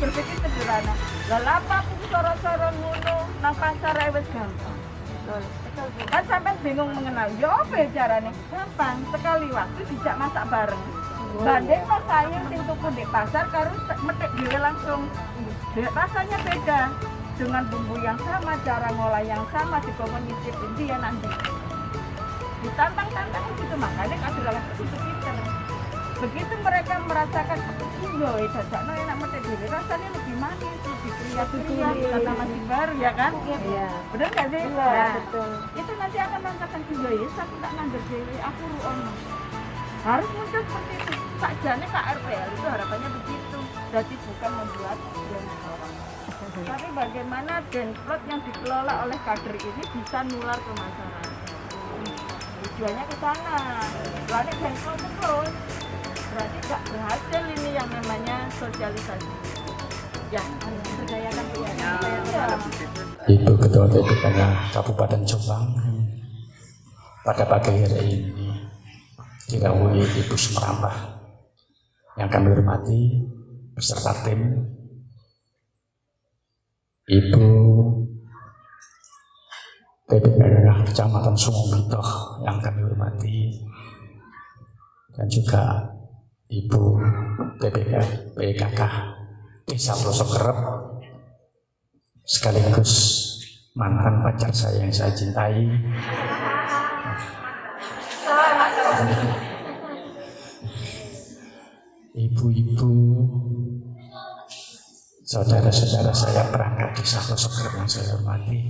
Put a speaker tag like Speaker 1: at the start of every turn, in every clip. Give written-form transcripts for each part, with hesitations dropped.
Speaker 1: berpikir sederhana. Lah apa pun soro-soro ngono nang pasar ae wis gampang. Kan sampai bingung mengenal. Yo apa ya carane? Gampang, sekali waktu dijak masak bareng. Banding no sayur sing tuku di pasar karo metik dhewe langsung. Rasanya beda. Dengan bumbu yang sama, cara ngolah yang sama, dikongkon nyicipin dia nanti. Ditantang-tantang gitu, makanya kadang-kadang itu pinter. Begitu mereka merasakan iya, jajakno enak metek dhewe, rasanya lebih manis, lebih kriat-kriat karena masih baru ya kan? Iya. Benar nggak sih? Iya, betul. Itu nanti akan merasakan iya ya, aku tak nandur dhewe, aku ruono. Harus muncul seperti itu. Sakjane KRPL itu harapannya begitu. Jadi bukan membuat orang. Tapi bagaimana Denplot yang dikelola oleh kader ini bisa nular ke masyarakat. Tujuannya ke sana. Lalu Denplot terus berarti nggak berhasil ini yang namanya sosialisasi. Ya, berdayakan ya.
Speaker 2: Ibu Ketua TPK Kabupaten Jombang pada pagi hari ini didahului Ibu Sumerambah yang kami hormati beserta tim, Ibu PPK Kecamatan Sumobito yang kami hormati, dan juga Ibu PKK Desa Pelosok Kerep sekaligus mantan pacar saya yang saya cintai, ibu-ibu, saudara-saudara saya perangkat Desa Pelosok Kerep yang saya hormati.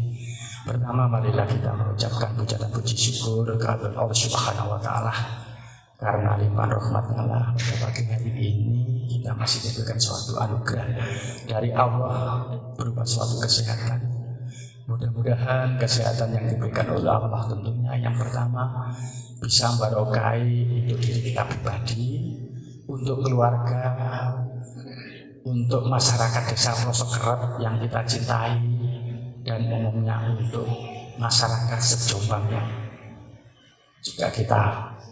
Speaker 2: Pertama, marilah kita mengucapkan puja dan puji syukur kehadirat Allah Subhanahu wa Ta'ala, karena limpahan rahmat Allah pada pagi hari ini kita masih diberikan suatu anugerah dari Allah berupa suatu kesehatan. Mudah-mudahan kesehatan yang diberikan oleh Allah tentunya yang pertama bisa membarokai untuk diri kita pribadi, untuk keluarga, untuk masyarakat Desa Pelosok Kerep yang kita cintai, dan umumnya untuk masyarakat se-Jombang yang juga kita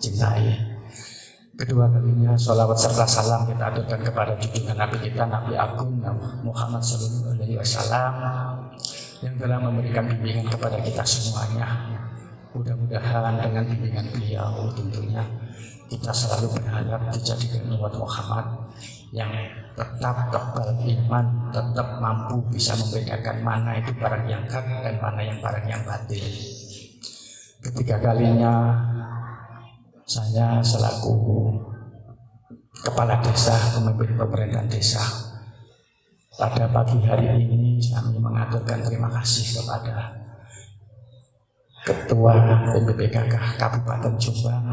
Speaker 2: cintai. Kedua kalinya sholawat serta salam kita aturkan kepada junjungan Nabi kita, Nabi Agung Muhammad Sallallahu Alaihi Wasallam, yang telah memberikan bimbingan kepada kita semuanya. Mudah-mudahan dengan bimbingan beliau tentunya kita selalu berharap dijadikan umat Muhammad yang tetap kebal iman, tetap mampu bisa membedakan mana itu barang yang hak dan mana yang barang yang batil. Ketiga kalinya saya selaku kepala desa, pemimpin pemerintahan desa, pada pagi hari ini kami mengaturkan terima kasih kepada Ketua PPKK Kabupaten Jombang,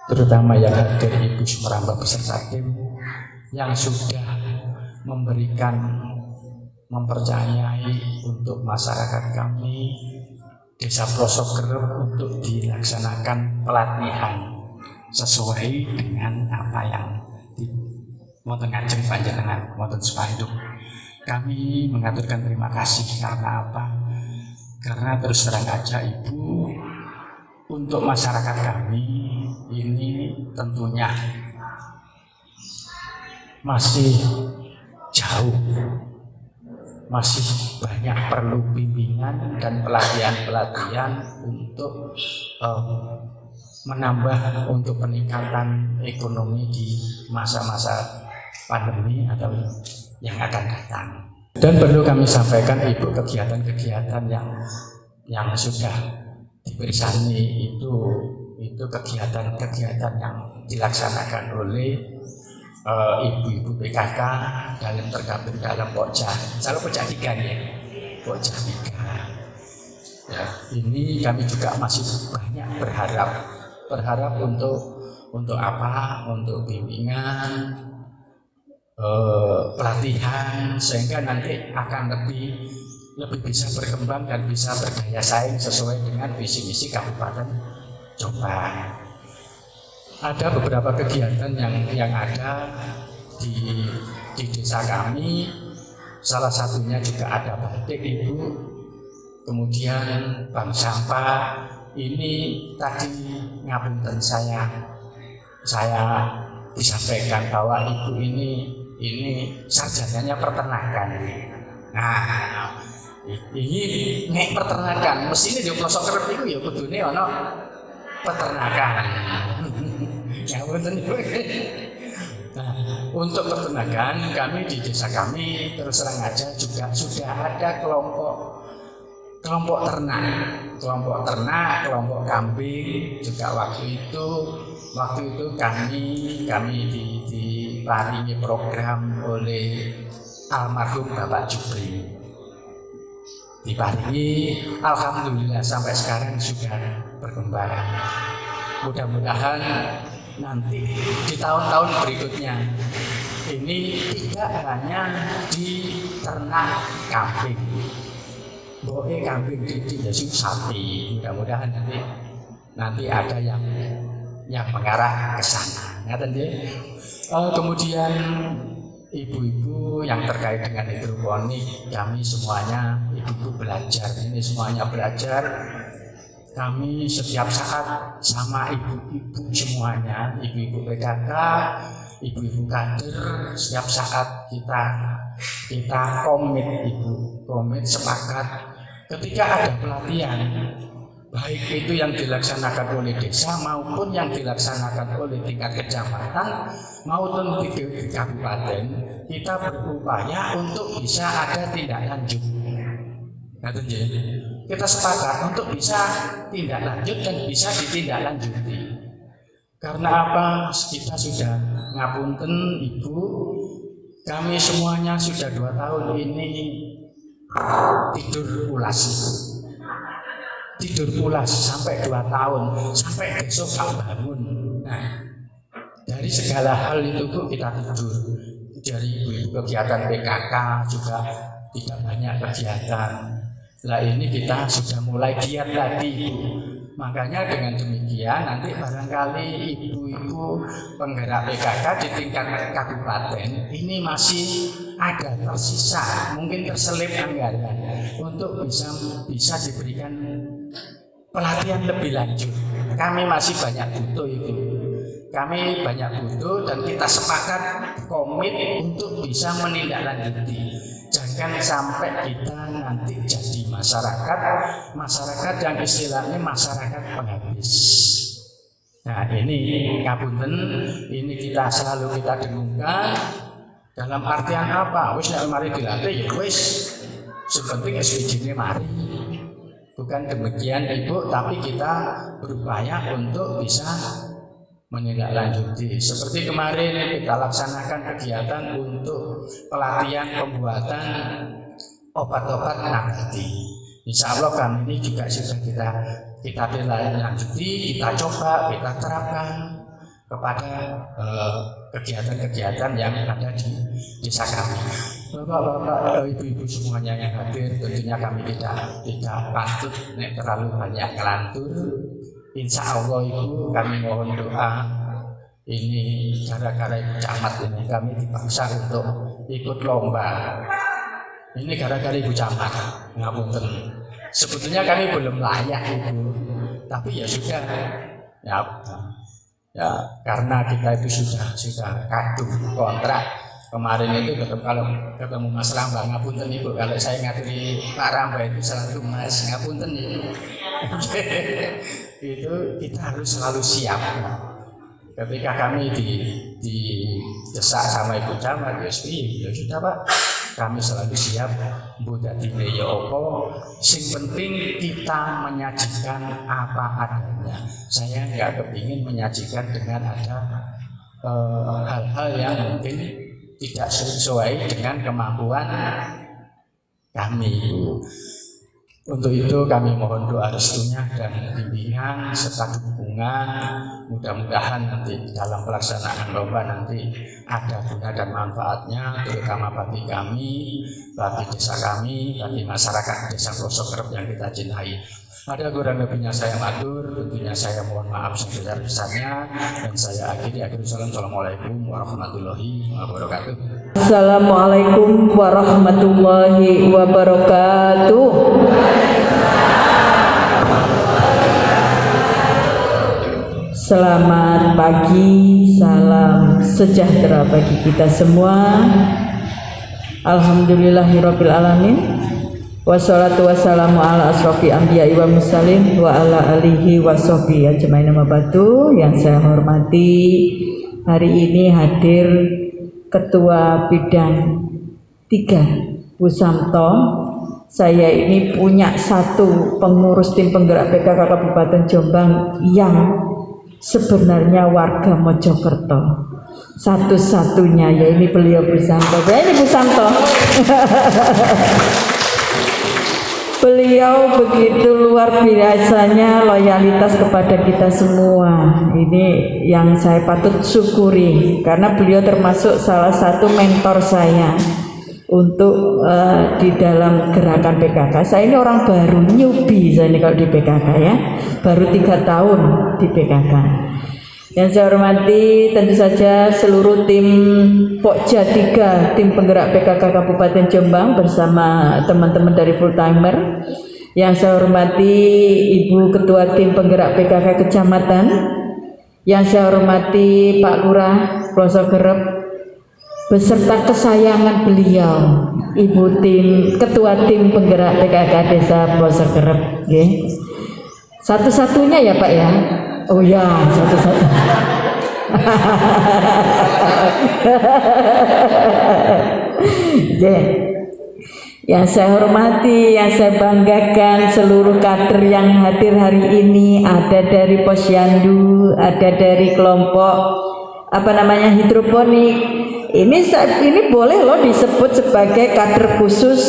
Speaker 2: terutama yang hadir Ibu Sumerambah beserta tim yang sudah mempercayai untuk masyarakat kami Desa Pelosok Kerep untuk dilaksanakan pelatihan sesuai dengan apa yang wonten ngajeng panjenengan wonten spanduk. Kami mengaturkan terima kasih karena apa? Karena terus terang aja Ibu, untuk masyarakat kami ini tentunya masih jauh, masih banyak perlu bimbingan dan pelatihan-pelatihan untuk menambah untuk peningkatan ekonomi di masa-masa pandemi atau yang akan datang. Dan perlu kami sampaikan Ibu, kegiatan-kegiatan yang sudah dibersani itu kegiatan-kegiatan yang dilaksanakan oleh ibu-ibu PKK dalam tergabung dalam Pokja. Kalau Pokja 3 ya, Pokja 3. Ya, ini kami juga masih banyak berharap untuk apa? Untuk bimbingan, pelatihan, sehingga nanti akan lebih bisa berkembang dan bisa berdaya saing sesuai dengan visi misi Kabupaten Jombang. Ada beberapa kegiatan yang ada di desa kami, salah satunya juga ada batik Ibu, kemudian bank sampah. Ini tadi ngapunten saya disampaikan bahwa ibu ini sarjananya peternakan. Nah, ini nek peternakan, mesti di pelosok kerep itu ya kudune ono peternakan. Ya betul. Nah, untuk peternakan kami di desa kami terus terang aja juga sudah ada kelompok ternak, kelompok kambing juga waktu itu kami diparingi program oleh almarhum Bapak Jupri. Diparingi, alhamdulillah sampai sekarang sudah berkembang. Mudah-mudahan nanti di tahun-tahun berikutnya ini tidak hanya di ternak kambing, boleh kambing di sapi. Mudah-mudahan nanti ada yang mengarah ke sana. Kemudian ibu-ibu yang terkait dengan hidroponik, kami semuanya ibu-ibu belajar. Ini semuanya belajar. Kami setiap saat sama ibu-ibu semuanya, ibu-ibu PKK, ibu-ibu kader, setiap saat kita komit sepakat ketika ada pelatihan, baik itu yang dilaksanakan oleh desa maupun yang dilaksanakan oleh tingkat kecamatan maupun di kabupaten, kita berupaya untuk bisa ada tindak lanjut. Kita sepakat untuk bisa tindak lanjut dan bisa ditindaklanjuti. Karena apa? Kita sudah ngapunten ibu, kami semuanya sudah 2 tahun ini tidur pulas sampai 2 tahun, sampai besok gak bangun. Nah, dari segala hal itu Bu, kita tidur. Dari ibu kegiatan PKK juga tidak banyak kegiatan. Lah ini kita sudah mulai giat lagi, Bu. Makanya dengan demikian nanti barangkali ibu-ibu penggerak PKK di tingkat kabupaten ini masih ada tersisa, mungkin terselip anggaran untuk bisa diberikan pelatihan lebih lanjut. Kami masih banyak butuh itu. Kami banyak butuh dan kita sepakat komit untuk bisa menindaklanjuti. Jangan sampai kita nanti jadi masyarakat yang istilahnya masyarakat penghabis. Nah ini ngapunten, ini selalu kita dengungkan dalam artian apa? Wis nek mari dilatih ya wis, sepenting SPJ-ne mari. Bukan demikian Ibu, tapi kita berupaya untuk bisa menindaklanjuti. Seperti kemarin kita laksanakan kegiatan untuk pelatihan pembuatan obat-obat nabati. Insya Allah kami ini juga sudah kita lanjuti, kita coba, kita terapkan kepada kegiatan-kegiatan yang ada di desa kami. Bapak-bapak, ibu-ibu semuanya yang hadir, tentunya kami tidak patut terlalu banyak ngelantur. Insya Allah Ibu, kami mohon doa. Ini gara-gara Ibu Camat ini kami dipaksa untuk ikut lomba. Ini gara-gara Ibu Camat, ngapunten. Sebetulnya kami belum layak Ibu, tapi ya sudah. Ya karena kita itu sudah kadung kontrak. Kemarin itu kalau ketemu Mas Rambah, ngapunten Ibu, kalau saya ngaturi Pak Rambah itu selalu Mas, ngapunten Ibu. Itu kita harus selalu siap. Ketika kami didesak sama Ibu Camat, ya sudah Pak, kami selalu siap. Budadine ya apa, sing penting kita menyajikan apa adanya. Saya nggak kepingin menyajikan dengan ada hal-hal yang mungkin tidak sesuai dengan kemampuan kami. Untuk itu kami mohon doa restunya dan bimbingan serta dukungan. Mudah-mudahan nanti dalam pelaksanaan lomba nanti ada guna dan manfaatnya, terutama bagi kami, bagi desa kami, bagi masyarakat desa Pelosok Kerep yang kita cintai. Ada kurang lebihnya saya matur, tentunya saya mohon maaf sebesar-besarnya, dan saya akhiri. Assalamualaikum warahmatullahi wabarakatuh.
Speaker 3: Assalamualaikum warahmatullahi wabarakatuh. Selamat pagi, salam sejahtera bagi kita semua. Alhamdulillahirabbil alamin. Wassalatu wassalamu ala asrofi anbiya'i wa mursalin wa ala alihi wa sahbihi ajmain amma ba'du. Yang saya hormati, hari ini hadir Ketua Bidang 3 Bu Samto. Saya ini punya satu pengurus tim penggerak PKK Kabupaten Jombang yang sebenarnya warga Mojokerto, satu-satunya, ya ini beliau Bu Samto. Ini Bu Samto. Beliau begitu luar biasanya loyalitas kepada kita semua. Ini yang saya patut syukuri karena beliau termasuk salah satu mentor saya untuk di dalam gerakan PKK. Saya ini orang baru, newbie saya ini kalau di PKK ya, baru 3 tahun di PKK. Yang saya hormati tentu saja seluruh tim Pokja 3, tim penggerak PKK Kabupaten Jombang bersama teman-teman dari full timer. Yang saya hormati Ibu Ketua tim penggerak PKK Kecamatan. Yang saya hormati Pak Lurah Pelosok Gerep beserta kesayangan beliau, Ibu Ketua tim penggerak PKK Desa Pelosok Gerep, satu-satunya ya Pak ya. Oh ya, satu-satu. Yang saya hormati, yang saya banggakan seluruh kader yang hadir hari ini, ada dari Posyandu, ada dari kelompok hidroponik. Ini boleh loh disebut sebagai kader khusus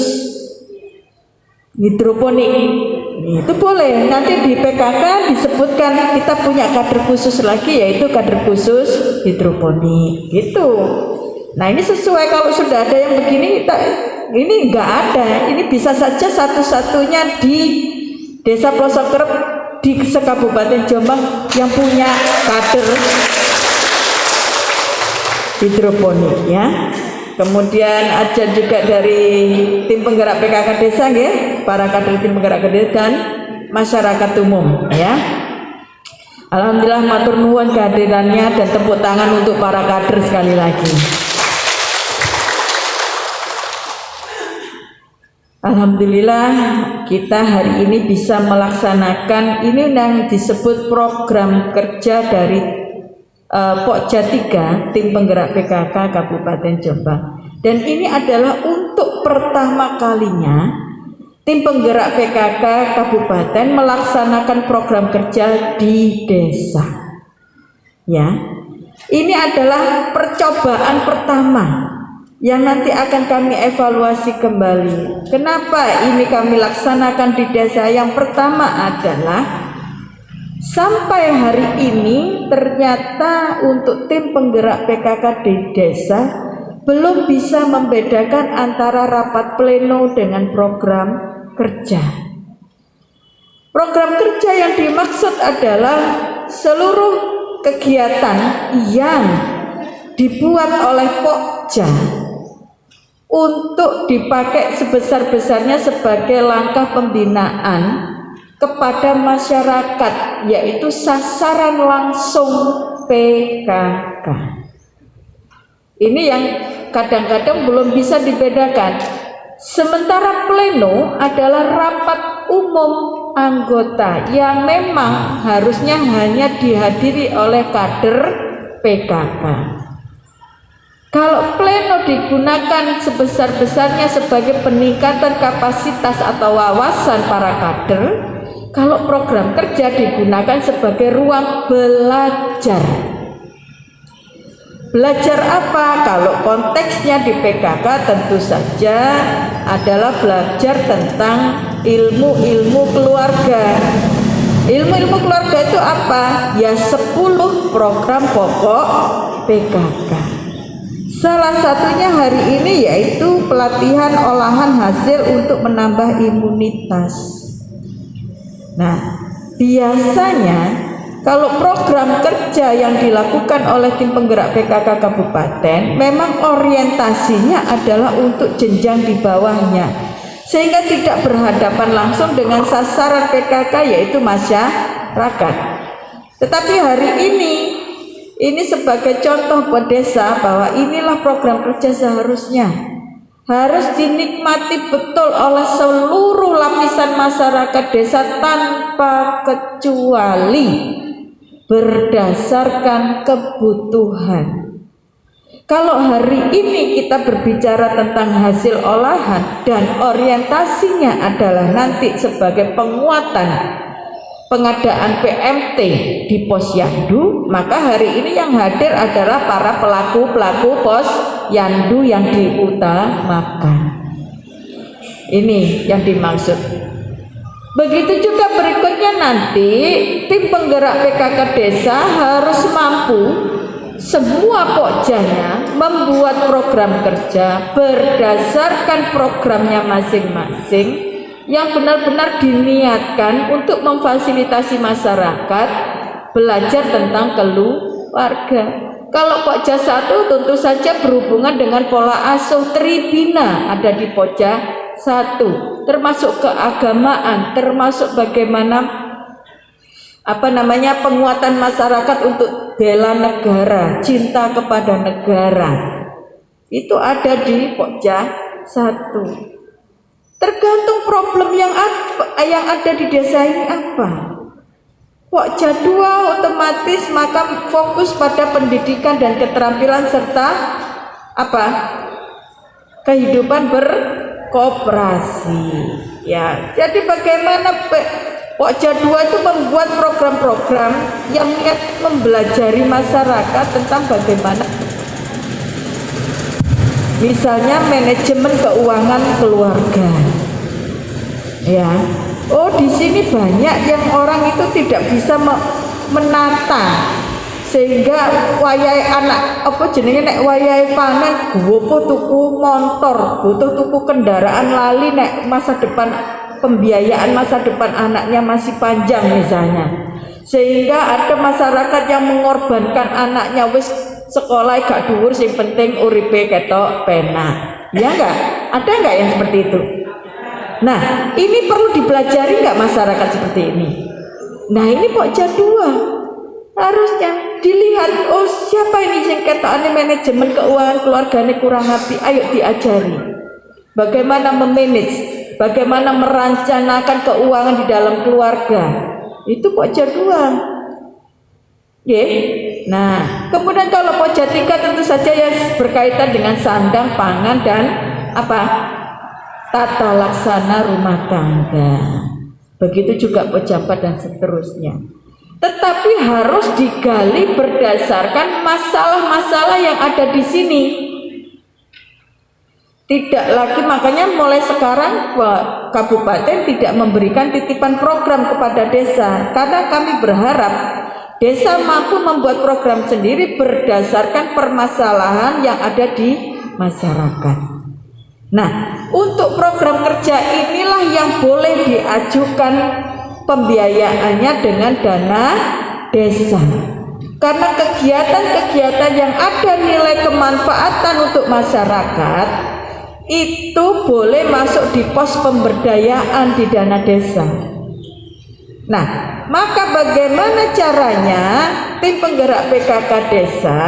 Speaker 3: hidroponik. Itu boleh. Nanti di PKK disebutkan kita punya kader khusus lagi, yaitu kader khusus hidroponik. Gitu. Nah ini sesuai, kalau sudah ada yang begini, ini enggak ada. Ini bisa saja satu-satunya di Desa Pelosok Gerep di Kabupaten Jombang yang punya kader hidroponik ya. Kemudian ada juga dari tim penggerak PKK desa ya, para kader tim penggerak desa dan masyarakat umum ya. Alhamdulillah matur nuwun kehadirannya dan tepuk tangan untuk para kader sekali lagi. Alhamdulillah kita hari ini bisa melaksanakan ini yang disebut program kerja dari Pokja 3 tim penggerak PKK Kabupaten Jombang, dan ini adalah untuk pertama kalinya tim penggerak PKK Kabupaten melaksanakan program kerja di desa ya. Ini adalah percobaan pertama yang nanti akan kami evaluasi kembali. Kenapa ini kami laksanakan di desa? Yang pertama adalah sampai hari ini ternyata untuk tim penggerak PKK di desa belum bisa membedakan antara rapat pleno dengan program kerja. Program kerja yang dimaksud adalah seluruh kegiatan yang dibuat oleh Pokja untuk dipakai sebesar-besarnya sebagai langkah pembinaan kepada masyarakat, yaitu sasaran langsung PKK. Ini yang kadang-kadang belum bisa dibedakan. Sementara pleno adalah rapat umum anggota yang memang harusnya hanya dihadiri oleh kader PKK. Kalau pleno digunakan sebesar-besarnya sebagai peningkatan kapasitas atau wawasan para kader, kalau program kerja digunakan sebagai ruang belajar. Belajar apa? Kalau konteksnya di PKK tentu saja adalah belajar tentang ilmu-ilmu keluarga. Ilmu-ilmu keluarga itu apa? Ya 10 program pokok PKK. Salah satunya hari ini yaitu pelatihan olahan hasil untuk menambah imunitas. Nah, biasanya kalau program kerja yang dilakukan oleh tim penggerak PKK Kabupaten memang orientasinya adalah untuk jenjang di bawahnya, sehingga tidak berhadapan langsung dengan sasaran PKK yaitu masyarakat. Tetapi hari ini sebagai contoh buat desa bahwa inilah program kerja seharusnya harus dinikmati betul oleh seluruh lapisan masyarakat desa tanpa kecuali berdasarkan kebutuhan. Kalau hari ini kita berbicara tentang hasil olahan dan orientasinya adalah nanti sebagai penguatan pengadaan PMT di Posyandu, maka hari ini yang hadir adalah para pelaku Posyandu yang diutamakan. Ini yang dimaksud. Begitu juga berikutnya nanti tim penggerak PKK desa harus mampu semua pokjanya membuat program kerja berdasarkan programnya masing-masing yang benar-benar diniatkan untuk memfasilitasi masyarakat belajar tentang keluarga. Kalau Pokja 1 tentu saja berhubungan dengan pola asuh Tribina ada di Pokja 1, termasuk keagamaan, termasuk bagaimana penguatan masyarakat untuk bela negara, cinta kepada negara. Itu ada di Pokja 1. Tergantung problem yang ada di desa ini apa. Pokja 2 otomatis maka fokus pada pendidikan dan keterampilan serta kehidupan berkooperasi. Ya, jadi bagaimana Pokja 2 itu membuat program-program yang mempelajari masyarakat tentang bagaimana misalnya manajemen keuangan keluarga. Ya. Oh, di sini banyak yang orang itu tidak bisa menata sehingga wayahe anak nek wayahe panen gopo tuku motor, butuh tuku kendaraan lali nek masa depan pembiayaan masa depan anaknya masih panjang misalnya. Sehingga ada masyarakat yang mengorbankan anaknya wis sekolah gak dhuwur sing penting uripe ketok penak. Ya enggak? Ada enggak yang seperti itu? Nah, ini perlu dipelajari enggak masyarakat seperti ini? Nah, ini Pokja 2. Harusnya dilihat, oh siapa ini sing ketokane manajemen keuangan keluargane kurang api, ayo diajari. Bagaimana memanage, bagaimana merencanakan keuangan di dalam keluarga. Itu Pokja 2. Nah, kemudian kalau Pokja 3 tentu saja yang berkaitan dengan sandang, pangan dan tata laksana rumah tangga. Begitu juga Pokja 4 dan seterusnya. Tetapi harus digali berdasarkan masalah-masalah yang ada di sini. Tidak lagi, makanya mulai sekarang kabupaten tidak memberikan titipan program kepada desa, karena kami berharap desa mampu membuat program sendiri berdasarkan permasalahan yang ada di masyarakat. Nah, untuk program kerja inilah yang boleh diajukan pembiayaannya dengan dana desa. Karena kegiatan-kegiatan yang ada nilai kemanfaatan untuk masyarakat itu boleh masuk di pos pemberdayaan di dana desa. Nah, maka bagaimana caranya tim penggerak PKK desa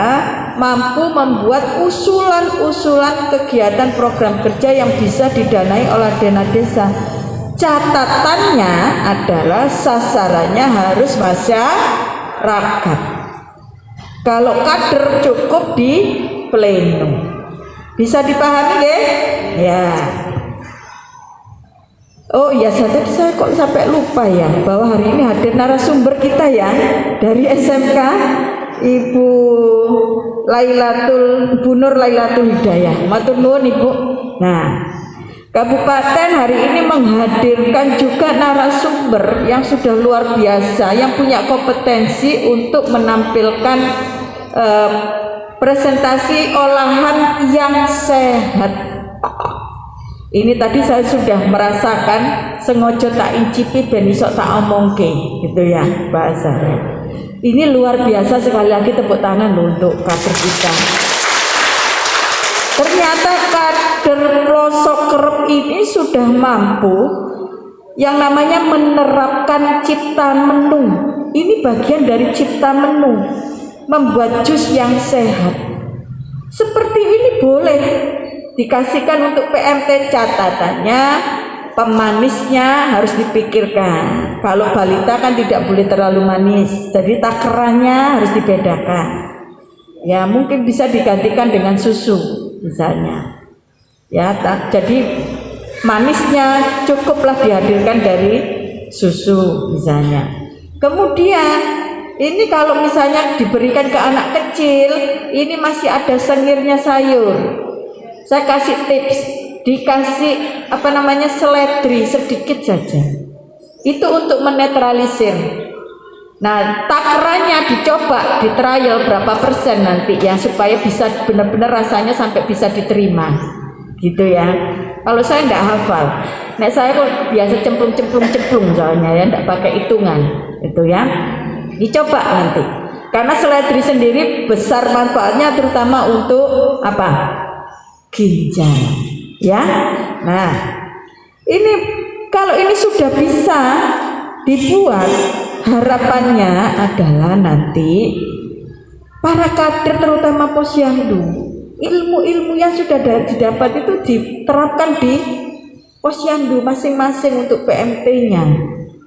Speaker 3: mampu membuat usulan-usulan kegiatan program kerja yang bisa didanai oleh dana desa. Catatannya adalah sasarannya harus masyarakat. Kalau kader cukup di pleno. Bisa dipahami ya? Oh iya, saya kok sampai lupa ya bahwa hari ini hadir narasumber kita ya dari SMK, Ibu Bu Nur Lailatul Hidayah. Matur nuwun Ibu. Nah, Kabupaten hari ini menghadirkan juga narasumber yang sudah luar biasa, yang punya kompetensi untuk menampilkan presentasi olahan yang sehat. Ini tadi saya sudah merasakan sengojo tak incipi ben iso tak omongke gitu ya bahasanya. Ini luar biasa, sekali lagi tepuk tangan loh untuk kader kita. Ternyata kader pelosok kerep ini sudah mampu yang namanya menerapkan cipta menu. Ini bagian dari cipta menu, membuat jus yang sehat. Seperti ini boleh dikasihkan untuk PMT. Catatannya pemanisnya harus dipikirkan. Kalau balita kan tidak boleh terlalu manis, jadi takarannya harus dibedakan. Ya mungkin bisa digantikan dengan susu misalnya. Ya, jadi manisnya cukuplah dihadirkan dari susu misalnya. Kemudian ini kalau misalnya diberikan ke anak kecil, ini masih ada sengirnya sayur. Saya kasih tips, dikasih seledri sedikit saja. Itu untuk menetralisir. Nah, takarannya dicoba, ditrial berapa persen nanti ya, supaya bisa benar-benar rasanya sampai bisa diterima. Gitu ya. Kalau saya enggak hafal. Nek saya kok biasa cemplung soalnya ya, enggak pakai hitungan. Itu ya. Dicoba nanti. Karena seledri sendiri besar manfaatnya terutama untuk apa? Ginjal. Ya. Nah, ini kalau ini sudah bisa dibuat, harapannya adalah nanti para kader terutama posyandu, ilmu-ilmu yang sudah didapat itu diterapkan di posyandu masing-masing untuk PMT-nya.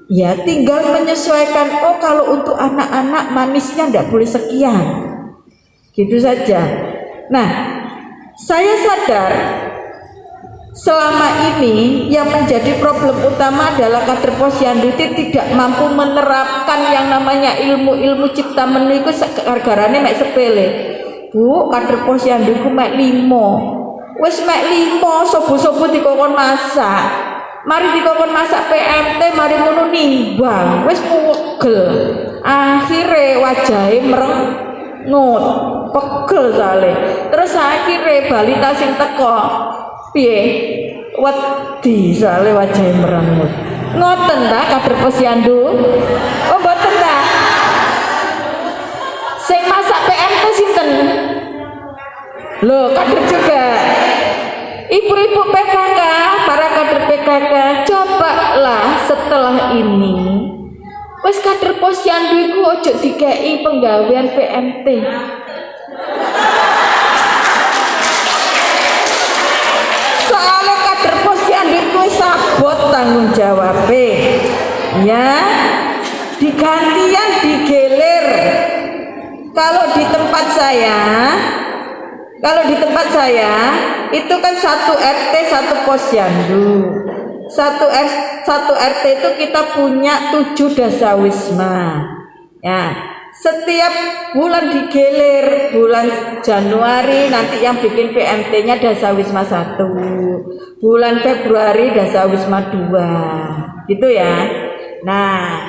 Speaker 3: Ya tinggal menyesuaikan, oh kalau untuk anak-anak manisnya tidak boleh sekian, gitu saja. Nah, saya sadar selama ini yang menjadi problem utama adalah kader posyandu itu tidak mampu menerapkan yang namanya ilmu-ilmu cipta menu itu garane mek sepele. Bu, kader posyandu ku mek 5. Wis mek 5 sobo-sobo dikokon masak. Mari dikokon masak PMT, mari ngono nimbang. Wis pegel. Akhire wajahe merengut, pegel sale. Terus akhire balita sing teko piye? Wedi sale wajahe merengut. Ngoten ta kader posyandu? Oh mboten ta. Sing masak PMT sinten? Loh, kader juga. Ibu-ibu PKK, para kader PKK, cobalah setelah ini wis kader posyandu iku ojo dikei penggawean PMT. Soalnya kader posyandu iku sabot tanggung jawabnya. Ya, digantian digelir. Kalau di tempat saya itu kan 1 RT 1 posyandu. 1 RT itu kita punya 7 dasawisma. Ya, setiap bulan digelir, bulan Januari nanti yang bikin PMT-nya dasawisma 1, bulan Februari dasawisma 2, gitu ya. Nah,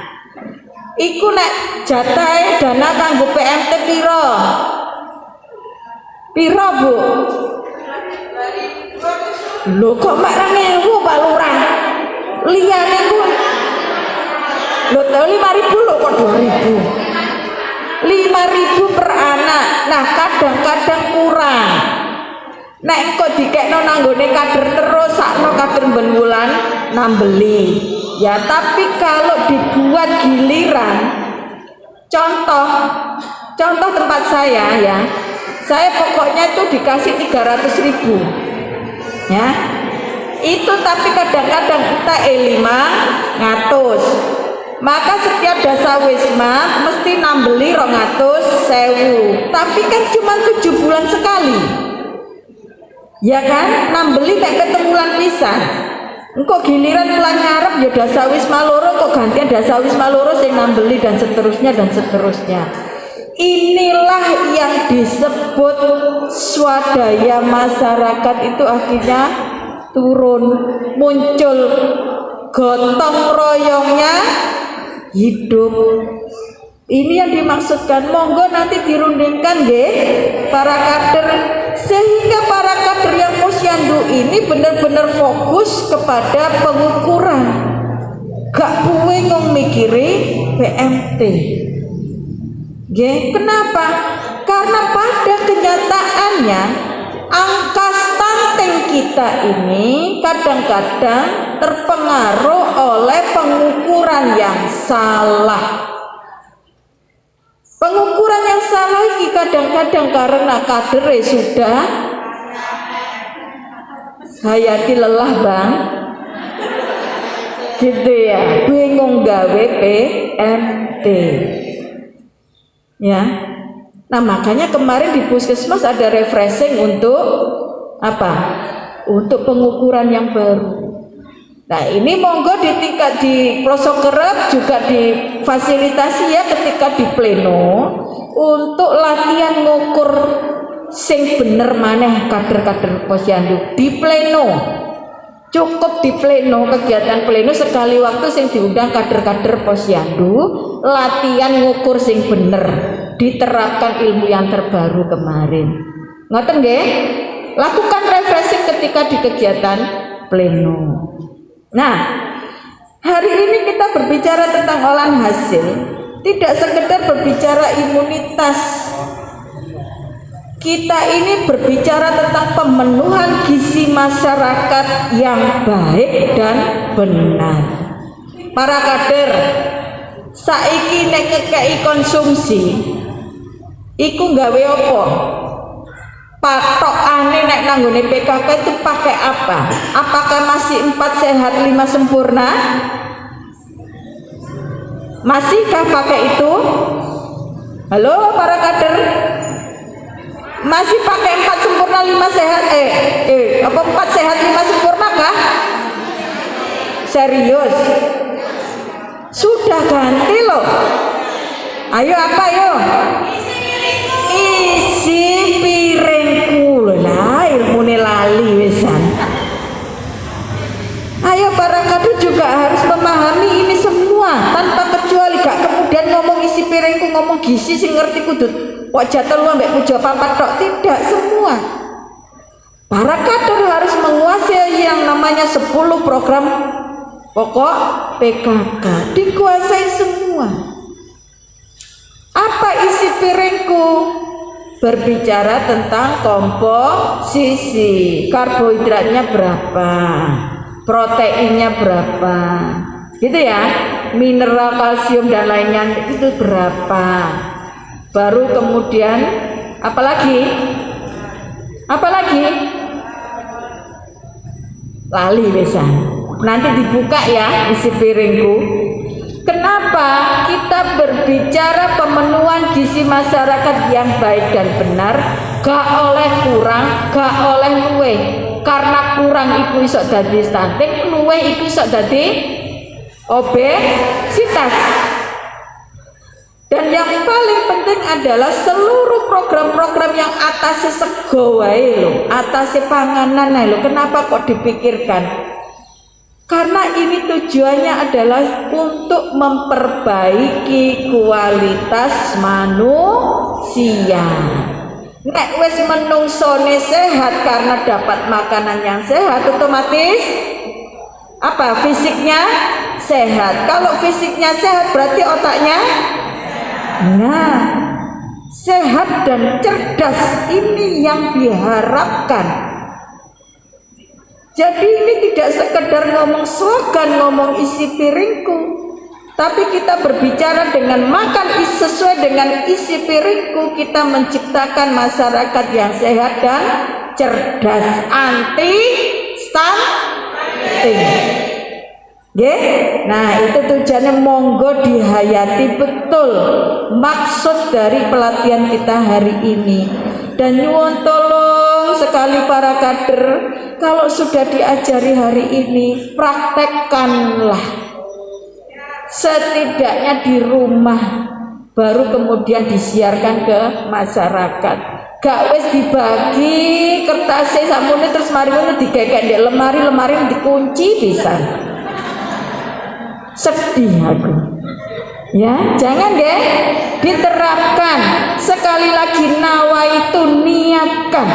Speaker 3: iku nek jatahe dana kanggo PMT piro? Piro, Bu? Lho kok mak 2.000 Pak Lurah? Liyane ku lho 5.000 lho kok 2.000. 5.000 per anak. Nah, kadang-kadang kurang. Nek engko dikekno nanggone kader terus sakno kader ben wulan nambeli. Ya, tapi kalau dibuat giliran, contoh tempat saya ya. Saya pokoknya itu dikasih 300.000 ya, itu tapi kadang-kadang kita 500, maka setiap dasawisma mesti nambeli 200.000, tapi kan cuma 7 bulan sekali ya kan, nambeli nek ketemulan pisan. Engko giliran bulan ngarep ya dasawisma loro kok gantian dasawisma loro sing nambeli dan seterusnya. Inilah yang disebut swadaya masyarakat itu akhirnya turun, muncul gotong royongnya hidup. Ini yang dimaksudkan. Monggo nanti dirundingkan nggih para kader, sehingga para kader yang posyandu ini benar-benar fokus kepada pengukuran, gak puwe ngomong mikiri PMT. Kenapa? Karena pada kenyataannya angka stunting kita ini kadang-kadang terpengaruh oleh pengukuran yang salah. Pengukuran yang salah ini kadang-kadang karena kadernya sudah hayati lelah bang, gitu ya, bingung gawe PMT, ya. Nah makanya kemarin di puskesmas ada refreshing untuk apa? Untuk pengukuran yang baru. Nah ini monggo di tingkat di pelosok kerep juga difasilitasi ya ketika di pleno untuk latihan ngukur sing bener maneh kader-kader posyandu di pleno. Cukup di pleno, kegiatan pleno sekali waktu sing diundang kader-kader posyandu latihan ngukur sing bener, diterapkan ilmu yang terbaru kemarin. Ngoten nggih? Lakukan refreshing ketika di kegiatan pleno. Nah, hari ini kita berbicara tentang olahan hasil, tidak sekedar berbicara imunitas. Kita ini berbicara tentang pemenuhan gizi masyarakat yang baik dan benar. Para kader, saiki nek ngekei konsumsi, iku gawe apa? Patokane nek nanggone PKK itu pakai apa? Apakah masih 4 sehat 5 sempurna? Masihkah pakai itu? Halo para kader, masih pakai 4 sempurna 5 sehat? Apa 4 sehat 5 sempurna kah? Serius? Sudah ganti loh. Ayo apa yo? Isi piringku lah, ilmune lali wisan. Ayo para kader juga harus memahami ini semua tanpa kecuali, gak kemudian ngomong isi piringku, ngomong gizi sing ngerti kudu wajah telu ambek puja papat tok, tidak semua. Para kader harus menguasai yang namanya 10 program pokok PKK, dikuasai semua. Apa isi piringku? Berbicara tentang komposisi, karbohidratnya berapa, proteinnya berapa, gitu ya, mineral, kalsium dan lainnya itu berapa. Baru kemudian apalagi lali besan, nanti dibuka ya isi piringku. Kenapa kita berbicara pemenuhan gizi masyarakat yang baik dan benar? Gak oleh kurang, gak oleh luweh. Karena kurang iku iso dadi stunting, luweh iku iso dadi obesitas. Dan yang paling penting adalah seluruh program-program yang atasnya sego wae lho, atasnya panganan ae lho. Kenapa kok dipikirkan? Karena ini tujuannya adalah untuk memperbaiki kualitas manusia. Nek wis menungsone sehat karena dapat makanan yang sehat, otomatis apa? Fisiknya sehat. Kalau fisiknya sehat berarti otaknya sehat dan cerdas. Ini yang diharapkan. Jadi ini tidak sekedar ngomong slogan, ngomong isi piringku, tapi kita berbicara dengan makan sesuai dengan isi piringku. Kita menciptakan masyarakat yang sehat dan cerdas, anti stunting. Nah itu tujuannya, monggo dihayati betul maksud dari pelatihan kita hari ini. Dan nyuwun tolong sekali para kader, kalau sudah diajari hari ini, praktekkanlah setidaknya di rumah, baru kemudian disiarkan ke masyarakat. Gak wis dibagi kertasnya samune terus mari ngono digegek di lemari dikunci bisa. Sedih aku. Ya, jangan deh, diterapkan. Sekali lagi, nawa itu niatkan.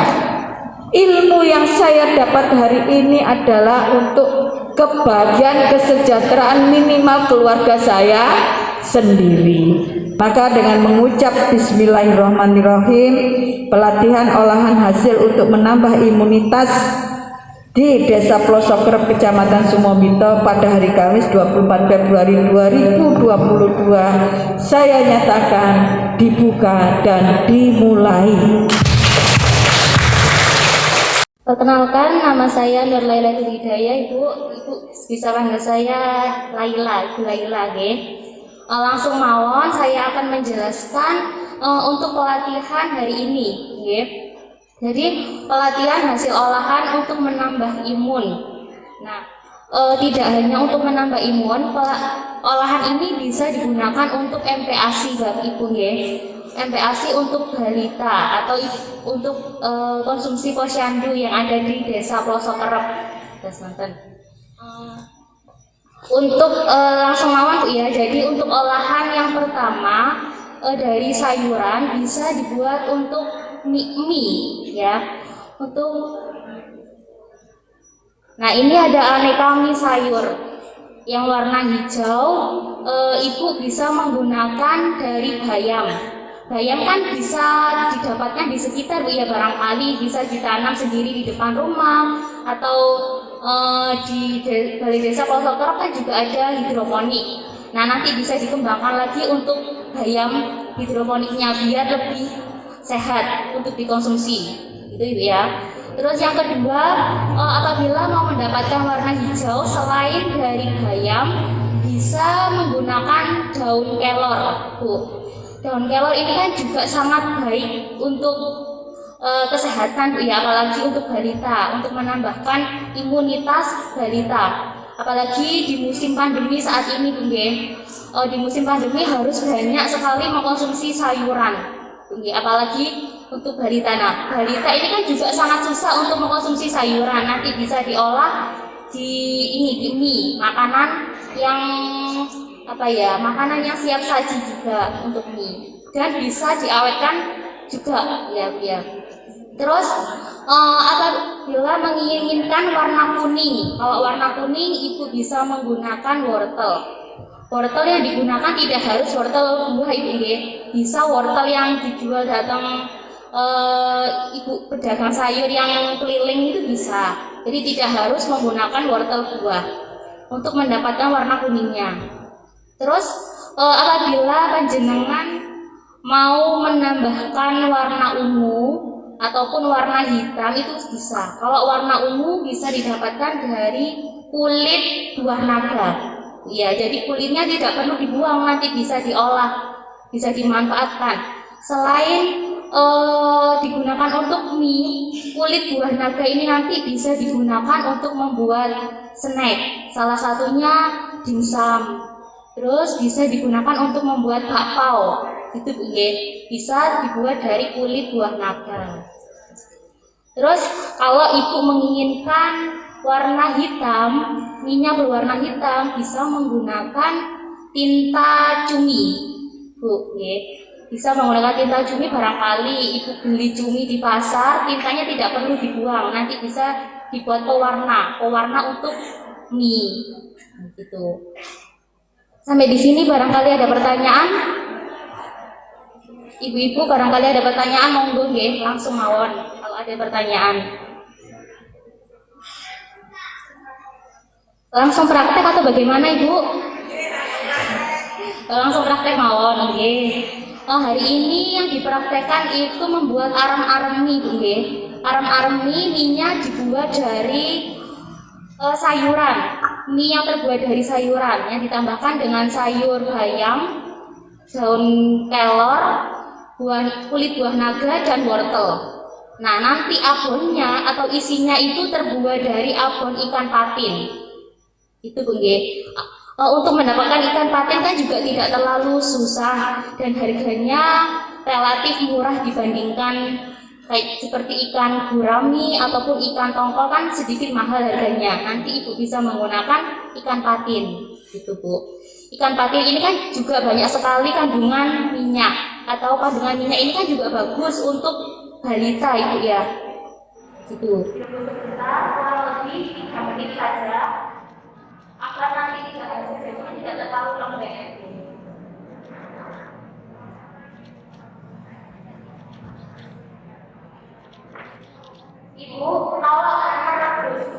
Speaker 3: Ilmu yang saya dapat hari ini adalah untuk kebahagiaan, kesejahteraan minimal keluarga saya sendiri. Maka dengan mengucap Bismillahirrahmanirrahim, pelatihan olahan hasil untuk menambah imunitas di Desa Plosok Kerep, Kecamatan Sumomito pada hari Kamis 24 Februari 2022. Saya nyatakan dibuka dan dimulai.
Speaker 4: Perkenalkan, nama saya Nur Laila Hidayah. Ibu bisa panggil saya Laila, Ibu Laila, nggih. Langsung mawon saya akan menjelaskan untuk pelatihan hari ini, nggih. Jadi pelatihan hasil olahan untuk menambah imun. Nah, tidak hanya untuk menambah imun, olahan ini bisa digunakan untuk MPASI, Bapak Ibu, nggih. MPASI untuk balita atau untuk konsumsi posyandu yang ada di Desa Plosok Kerep. Untuk langsung mawon, Bu, ya. Jadi untuk olahan yang pertama dari sayuran bisa dibuat untuk mie, ya. Nah, ini ada aneka mie sayur yang warna hijau. Ibu bisa menggunakan dari bayam. Bayam kan bisa didapatkan di sekitar, Bu, ya, barangkali bisa ditanam sendiri di depan rumah atau di Balai Desa Plosok Kerep kan juga ada hidroponik. Nah, nanti bisa dikembangkan lagi untuk bayam hidroponiknya biar lebih sehat untuk dikonsumsi, gitu, Ibu, ya. Terus yang kedua, apabila mau mendapatkan warna hijau selain dari bayam, bisa menggunakan daun kelor, Bu. Daun kelor ini kan juga sangat baik untuk kesehatan, Bu, ya, apalagi untuk balita, untuk menambahkan imunitas balita. Apalagi di musim pandemi saat ini, Bu, nggih. Di musim pandemi harus banyak sekali mengkonsumsi sayuran, Bu, nggih, apalagi untuk balita. Nah, balita ini kan juga sangat susah untuk mengkonsumsi sayuran. Nanti bisa diolah di mie, makanan yang makanan yang siap saji juga untuk mie, dan bisa diawetkan juga, ya, Bu, ya. Terus apabila menginginkan warna kuning, kalau warna kuning Ibu bisa menggunakan wortel. Wortel yang digunakan tidak harus wortel buah, Ibu, nggih. Bisa wortel yang dijual datang ibu pedagang sayur yang keliling itu bisa. Jadi tidak harus menggunakan wortel buah untuk mendapatkan warna kuningnya. Terus apabila panjenengan mau menambahkan warna ungu ataupun warna hitam itu bisa. Kalau warna ungu bisa didapatkan dari kulit buah naga. Ya, jadi kulitnya tidak perlu dibuang, nanti bisa diolah, bisa dimanfaatkan. Selain digunakan untuk mie, kulit buah naga ini nanti bisa digunakan untuk membuat snack. Salah satunya dimsum. Terus bisa digunakan untuk membuat bakpao. Itu, Bu, ya. Bisa dibuat dari kulit buah naga. Terus kalau Ibu menginginkan warna hitam, minyak berwarna hitam, bisa menggunakan tinta cumi, Bu, ya. Bisa menggunakan tinta cumi, barangkali Ibu beli cumi di pasar, tintanya tidak perlu dibuang, nanti bisa dibuat pewarna untuk mie, gitu. Sampai di sini barangkali ada pertanyaan? Ibu-ibu barangkali ada pertanyaan, monggo, nggih, langsung mawon kalau ada pertanyaan. Langsung praktek atau bagaimana, Ibu? Langsung praktek mawon, nggih. Hari ini yang dipraktekkan itu membuat arem-arem mie, Bu, nggih. Arem-arem mie, mie-nya dibuat dari sayuran. Mie yang terbuat dari sayuran yang ditambahkan dengan sayur bayam, daun kelor, kulit buah naga, dan wortel. Nah, nanti abonnya atau isinya itu terbuat dari abon ikan patin. Itu, Bu, nggih. Untuk mendapatkan ikan patin kan juga tidak terlalu susah dan harganya relatif murah dibandingkan kayak seperti ikan gurami ataupun ikan tongkol kan sedikit mahal harganya. Nanti Ibu bisa menggunakan ikan patin, gitu, Bu. Ikan patin ini kan juga banyak sekali kandungan minyak, atau kandungan minyak ini kan juga bagus untuk balita, Ibu, ya. Gitu. Sebentar, kurang lebih 3 menit saja. Agar nanti tidak terlalu lembek. Ibu, kalau anak terus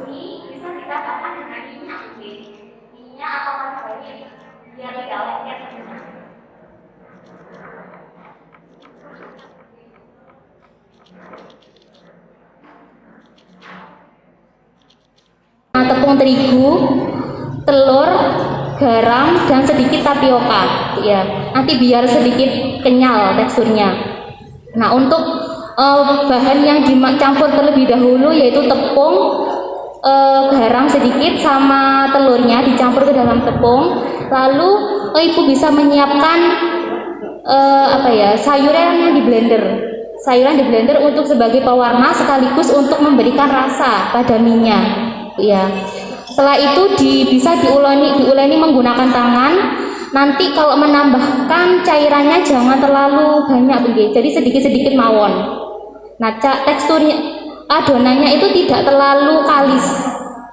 Speaker 4: tepung terigu, telur, garam, dan sedikit tapioka ya. Nanti biar sedikit kenyal teksturnya. Nah, untuk bahan yang dicampur terlebih dahulu yaitu tepung, garam sedikit sama telurnya dicampur ke dalam tepung. Lalu ibu bisa menyiapkan sayuran di blender untuk sebagai pewarna sekaligus untuk memberikan rasa pada minyak ya. Setelah itu bisa diuleni menggunakan tangan. Nanti kalau menambahkan cairannya jangan terlalu banyak jadi sedikit-sedikit mawon. Nah, teksturnya adonannya itu tidak terlalu kalis,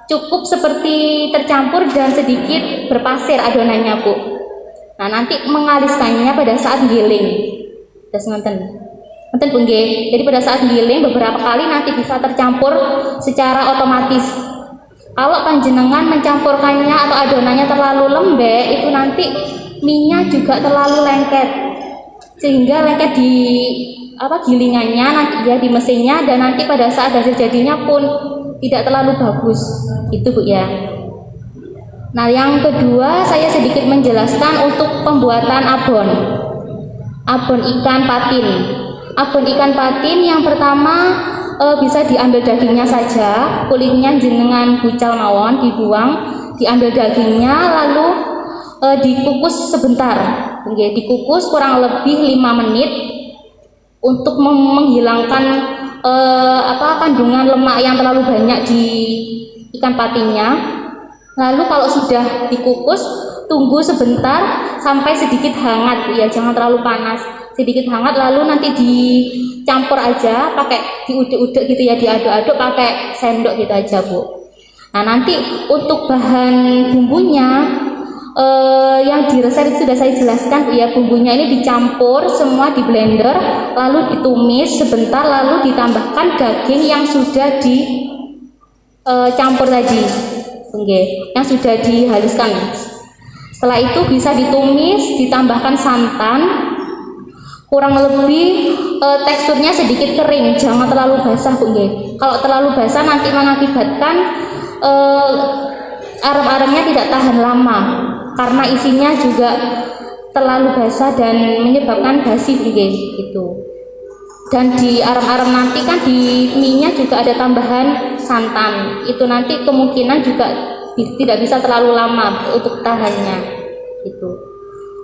Speaker 4: cukup seperti tercampur dan sedikit berpasir adonannya Bu. Nah, nanti mengaliskannya pada saat giling. Terus nonton Bu nggih. Jadi pada saat giling beberapa kali nanti bisa tercampur secara otomatis. Kalau panjenengan mencampurkannya atau adonannya terlalu lembek, itu nanti minyak juga terlalu lengket, sehingga lengket di gilingannya nanti ya di mesinnya, dan nanti pada saat hasil jadinya pun tidak terlalu bagus. Itu Bu ya. Nah, yang kedua saya sedikit menjelaskan untuk pembuatan abon ikan patin. Abon ikan patin yang pertama bisa diambil dagingnya saja, kulitnya jenengan bucal mawon, dibuang, diambil dagingnya, lalu dikukus sebentar, dikukus kurang lebih 5 menit untuk menghilangkan kandungan lemak yang terlalu banyak di ikan patinnya. Lalu kalau sudah dikukus, tunggu sebentar sampai sedikit hangat ya, jangan terlalu panas, sedikit hangat, lalu nanti dicampur aja pakai diudek-udek gitu ya, diaduk-aduk pakai sendok gitu aja Bu. Nah, nanti untuk bahan bumbunya yang di resep sudah saya jelaskan Bu ya. Bumbunya ini dicampur semua di blender, lalu ditumis sebentar, lalu ditambahkan daging yang sudah dicampur tadi, yang sudah dihaluskan. Setelah itu bisa ditumis, ditambahkan santan, kurang lebih teksturnya sedikit kering, jangan terlalu basah Bu nggih. Kalau terlalu basah nanti mengakibatkan arem-aremnya tidak tahan lama, karena isinya juga terlalu basah dan menyebabkan basi Bu nggih gitu. Dan di arem-arem nanti kan di mie-nya juga ada tambahan santan, itu nanti kemungkinan juga tidak bisa terlalu lama untuk tahannya gitu.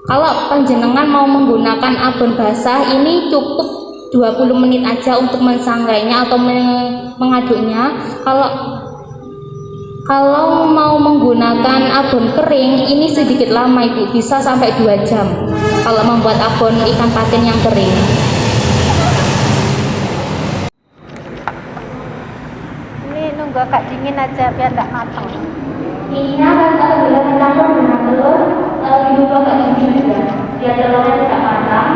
Speaker 4: Kalau panjenengan mau menggunakan abon basah ini cukup 20 menit aja untuk mensanggainya atau mengaduknya. Kalau mau menggunakan abon kering ini sedikit lama Ibu, bisa sampai 2 jam kalau membuat abon ikan patin yang kering.
Speaker 1: Ini nunggu agak dingin aja biar tidak matang.
Speaker 4: Minyak kalau sudah dicampur dengan telur, dibuka agak dingin juga biar telurnya tidak matang.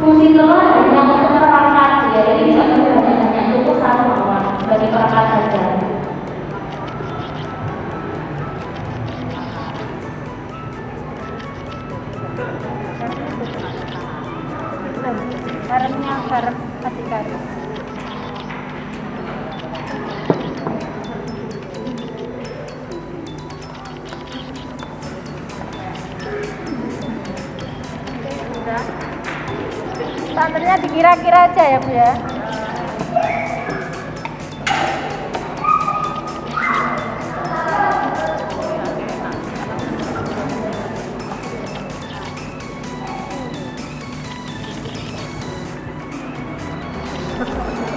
Speaker 4: Fungsi telur hanya untuk perangkat ya, jadi tidak perlu banyak, cukup 1 mawon bagi perangkat saja.
Speaker 1: Garamnya garam, kasih garam. Santannya dikira-kira aja ya Bu ya.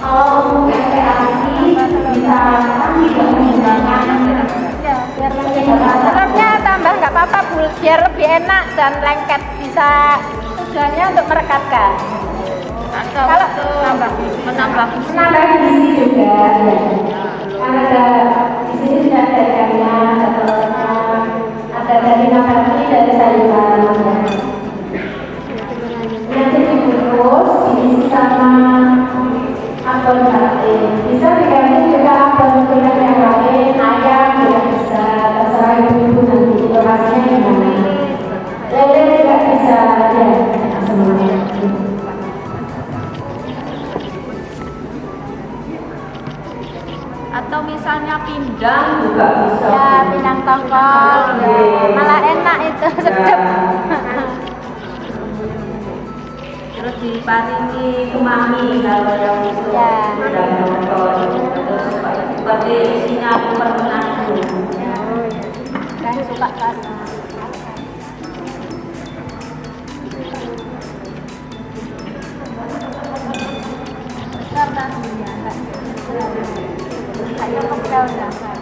Speaker 4: Kalau untuk kreasi bisa tidak menggunakan
Speaker 1: telurnya tambah nggak apa-apa Bu, biar lebih enak dan lengket, bisa tujuannya untuk merekatkan. Kalau menambah
Speaker 4: gizi juga, ada di sini sudah ada ikannya, ada telurnya, ada dari nabati, dari sayuran. Nanti dibungkus, diisi sama abon patin. Bisa diganti juga abon ikan yang lain, ayam juga bisa, terserah ibu-ibu nanti lokasinya di mana. Lele juga bisa, ya semuanya.
Speaker 1: atau misalnya
Speaker 3: dan juga bisa
Speaker 5: Ya, pinang tongkol. Malah enak itu, sedap.
Speaker 3: terus diparingi kemami kalau yang itu
Speaker 5: Ya.
Speaker 3: dan nonton terus seperti isinya permenang
Speaker 5: Saya suka rasa. Besar nasinya, enggak. Kayak kecil jangan.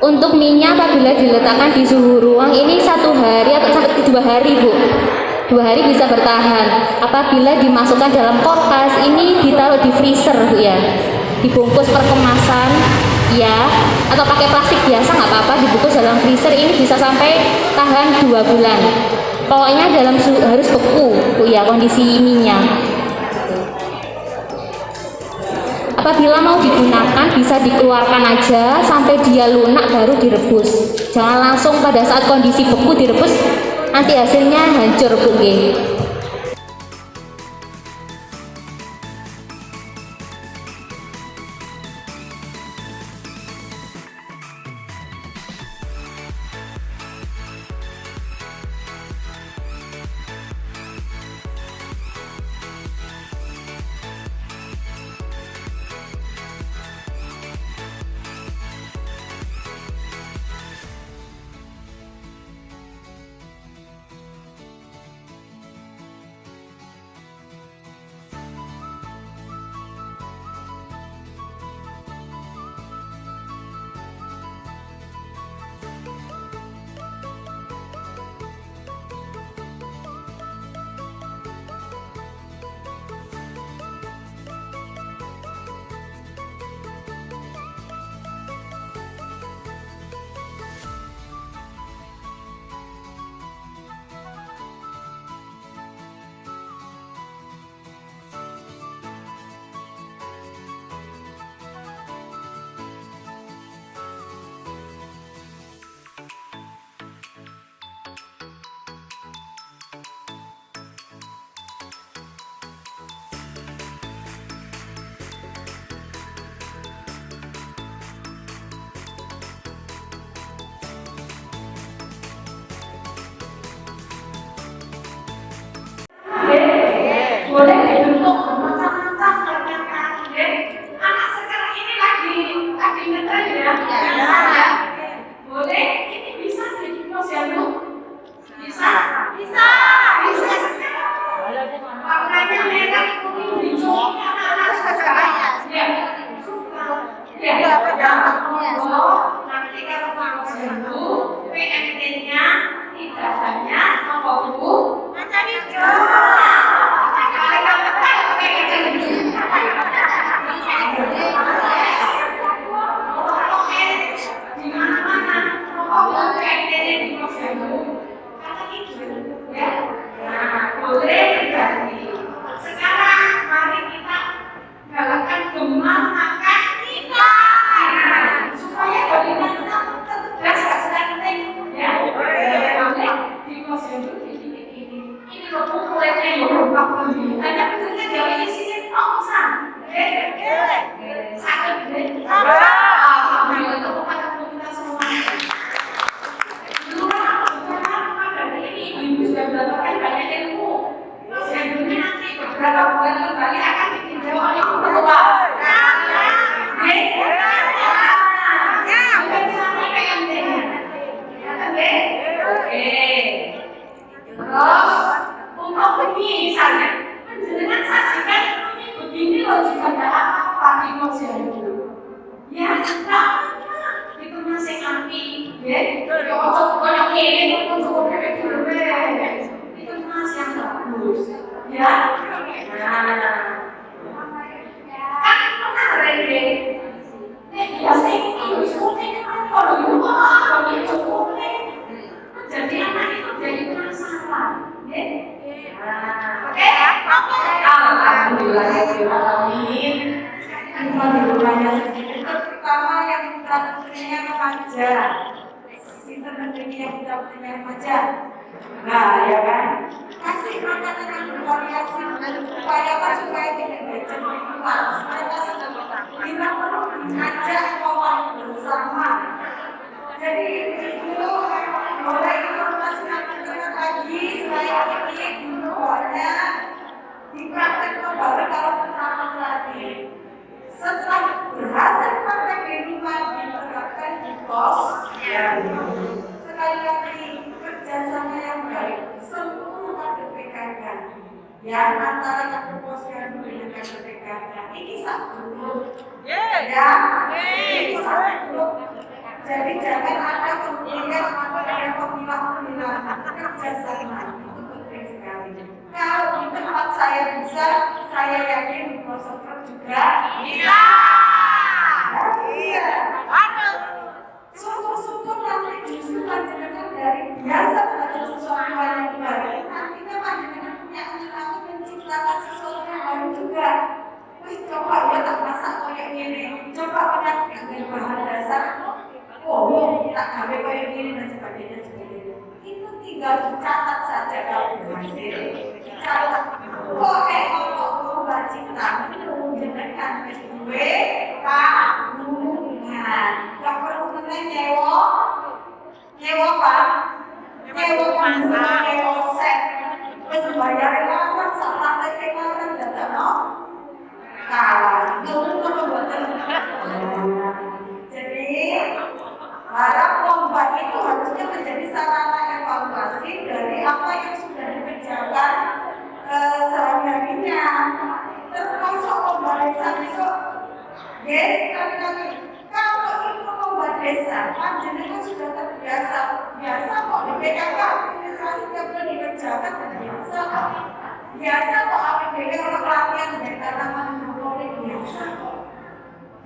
Speaker 4: Untuk minyak apabila diletakkan di suhu ruang ini 1 hari atau sampai 2 hari, Bu. 2 hari bisa bertahan. Apabila dimasukkan dalam kulkas ini ditaruh di freezer, Bu ya. Dibungkus per kemasan ya, atau pakai plastik biasa nggak apa-apa, dibungkus dalam freezer ini bisa sampai tahan 2 bulan. Pokoknya dalam suhu harus beku, Bu ya, kondisi minyak. Apabila mau digunakan bisa dikeluarkan aja sampai dia lunak baru direbus. Jangan langsung pada saat kondisi beku direbus, nanti hasilnya hancur, Bu.
Speaker 1: Boleh dibentuk macam-macam ternyata. Anak sekarang ini lagi ngetren ya. Ya. Boleh, ini bisa jadi posyandu. Bisa. Warnanya merah, kuning, hijau. Anak-anak sekarang ya. Nanti kalau mau posyandu, PNT-nya tidak hanya nomor 2 macam hijau. Ya, itu masih api.
Speaker 6: Ya, kalau banyak ini, kalau kayak gitu, itu mas yang bagus, ya. Nah, kan menarik deh. Biasanya itu syuting kan kalau itu cukup jadi anak itu jadi penasaran, ya. Oke, alhamdulillah ya alamin. Alhamdulillah sedikit pertama yang kita punya remaja. Kita punya remaja. Nah, ya kan? Kasih makanan yang bervariasi supaya apa supaya tidak bercepat. Mereka sedang kita perlu mengajak kawan bersama. Jadi itu boleh informasi lagi saya ini dulu ada dipraktekkan baru kalau pertama kali. Setelah berhasil praktek di rumah diterapkan di pos. Sekali lagi kerjasama yang baik seluruh kader PKK yang antara kader posyandu dengan kader PKK ini satu ya ini satu. Jadi jangan ada kemudian ada pemilah-pemilah kerjasama itu penting sekali. Kalau di tempat saya bisa, saya yakin di Prosoker juga bisa. Iya. Syukur-syukur nanti justru panjenengan dari biasa belajar sesuatu yang baru. Nantinya panjenengan punya ilmu menciptakan sesuatu yang baru juga. Wih, coba ya tak masak kayak gini. Coba punya bahan dasar. Oh, tak gawe kayak gini dan sebagainya. Itu tinggal dicatat saja kalau berhasil. Dicatat. Kok kalau cipta menjenengan gue tabungan. Gak perlu nyewa Pak. Nyewa panggung, nyewa set. Terus bayar lawan, sama kemarin datang no. Kalah, jadi harap lomba itu harusnya menjadi sarana evaluasi dari apa yang sudah dikerjakan sehari-harinya, termasuk lomba desa besok. Yes, kali-kali kalau itu lomba desa, panjenengan sudah terbiasa kok di PKK administrasi tiap bulan dikerjakan biasa kok APBD orang latihan dari tanaman hidroponik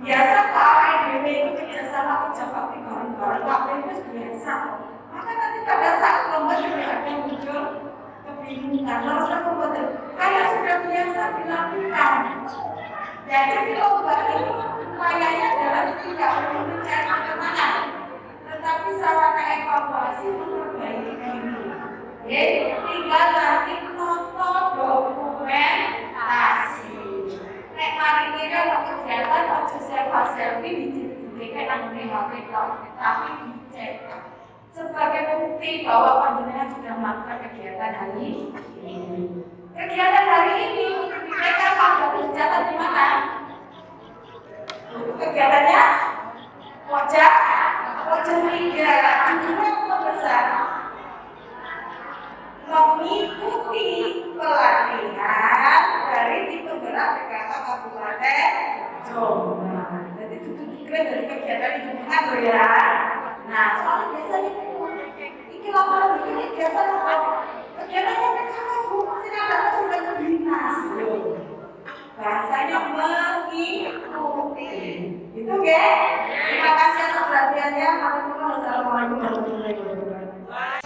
Speaker 6: biasa kok APBD itu kerjasama pejabat di bareng-bareng KPU itu biasa. Maka nanti pada saat lomba juga ada muncul kebingungan, harusnya komputer kayak sudah biasa dilakukan. Ya, jadi lomba itu kayaknya adalah tidak perlu mencari kemenangan, tetapi sarana evaluasi memperbaiki diri. Ya, tinggal nanti foto dokumentasi. Nek mari kira kegiatan ojo selfie dicek nang HP tapi dicek sebagai bukti bahwa panjenengan sudah melakukan kegiatan hari ini. Kegiatan hari ini mereka pada kegiatan di mana? Kegiatannya wajah liga jumlah besar mengikuti pelatihan dari tim penggerak PKK Kabupaten Jombang. Jadi itu dikira dari kegiatan itu loh ya. Nah, soalnya biasanya ini laporan begini kegiatan apa? Kegiatannya PKK Bu, silakan sudah ke dinas. Bahasanya mengikuti. Itu ya. Terima kasih atas perhatiannya. Assalamualaikum warahmatullahi wabarakatuh.